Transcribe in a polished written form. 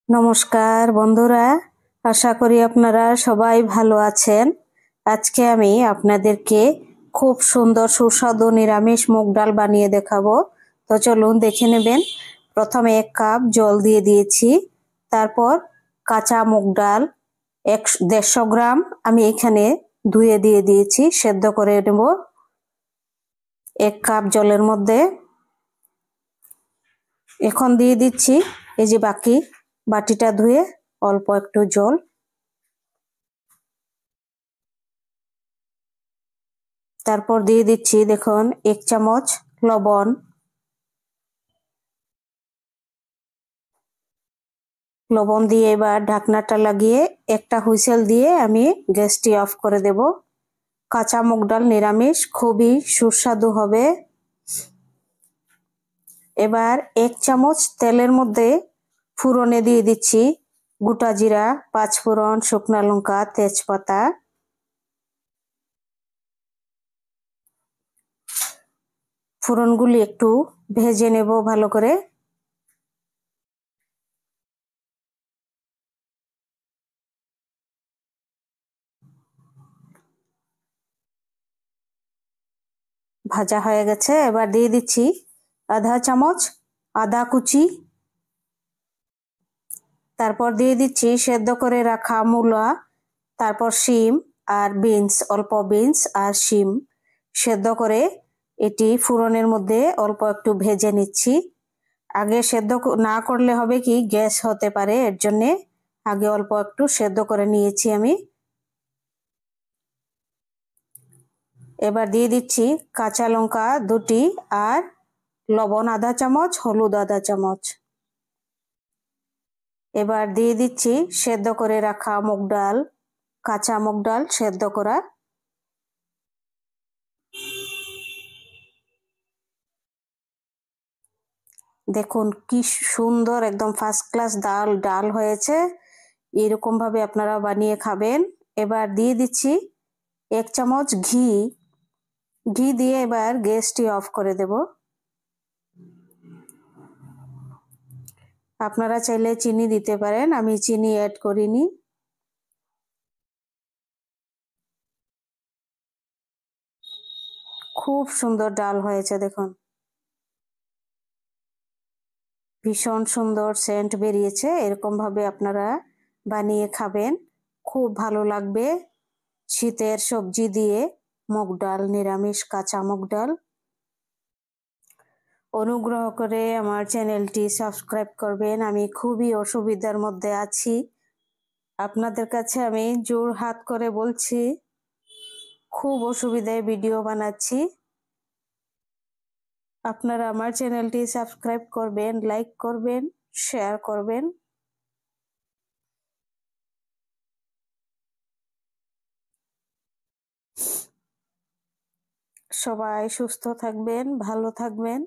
নমস্কার বন্ধুরা, আশা করি আপনারা সবাই ভালো আছেন। আজকে আমি আপনাদেরকে খুব সুন্দর সুস্বাদু নিরামিষ মুগ ডাল বানিয়ে দেখাবো। তো চলুন দেখে নেবেন। প্রথমে 1 কাপ জল দিয়ে দিয়েছি, তারপর কাঁচা মুগ ডাল 150 গ্রাম আমি এখানে ধুয়ে দিয়ে দিয়েছি, সেদ্ধ করে নেব 1 কাপ জলের মধ্যে। এখন দিয়ে দিচ্ছি এই যে বাকি বাটিটা ধুয়ে অল্প একটু জল, তারপর দিয়ে দিচ্ছি দেখুন 1 চামচ লবণ, লবণ দিয়ে এবার ঢাকনাটা লাগিয়ে একটা হুইসেল দিয়ে আমি গ্যাসটি অফ করে দেব। কাঁচা মুগ ডাল নিরামিষ খুবই সুস্বাদু হবে। এবার 1 চামচ তেলের মধ্যে ফোড়নে দিয়ে দিচ্ছি গোটা জিরা, 5 ফোড়ন, শুকনা লঙ্কা, তেজপাতা। ফোড়নগুলি একটু ভেজে নেব ভালো করে। ভাজা হয়ে গেছে, এবার দিয়ে দিচ্ছি আধা চামচ আদা কুচি, তারপর দিয়ে দিচ্ছি সেদ্ধ করে রাখা মূলা, তারপর শিম আর বিনস, অল্প বিনস আর শিম সেদ্ধ করে এটি ফোড়নের মধ্যে অল্প একটু ভেজে নিচ্ছি। আগে সেদ্ধ না করলে হবে কি গ্যাস হতে পারে, এর জন্যে আগে অল্প একটু সেদ্ধ করে নিয়েছি আমি। এবার দিয়ে দিচ্ছি কাঁচা লঙ্কা 2টি আর লবণ আধা চামচ, হলুদ আধা চামচ। এবার দিয়ে দিচ্ছি সেদ্ধ করে রাখা মুগ ডাল, কাঁচা মুগ ডাল সেদ্ধ করা। দেখুন কি সুন্দর একদম ফার্স্ট ক্লাস ডাল হয়েছে। এরকম ভাবে আপনারা বানিয়ে খাবেন। এবার দিয়ে দিচ্ছি 1 চামচ ঘি, ঘি দিয়ে এবার গ্যাসটি অফ করে দেব। আপনারা চাইলে চিনি দিতে পারেন, আমি চিনি অ্যাড করিনি। খুব সুন্দর ডাল হয়েছে দেখুন, ভীষণ সুন্দর সেন্ট বেরিয়েছে। এরকম ভাবে আপনারা বানিয়ে খাবেন, খুব ভালো লাগবে। শীতের সবজি দিয়ে মুগ ডাল, নিরামিষ কাঁচা মুগ ডাল। অনুগ্রহ করে আমার চ্যানেলটি সাবস্ক্রাইব করবেন। আমি খুবই অসুবিধার মধ্যে আছি, আপনাদের কাছে আমি জোর হাত করে বলছি, খুব অসুবিধায় ভিডিও বানাচ্ছি। আপনারা আমার চ্যানেলটি সাবস্ক্রাইব করবেন, লাইক করবেন, শেয়ার করবেন। সবাই সুস্থ থাকবেন, ভালো থাকবেন।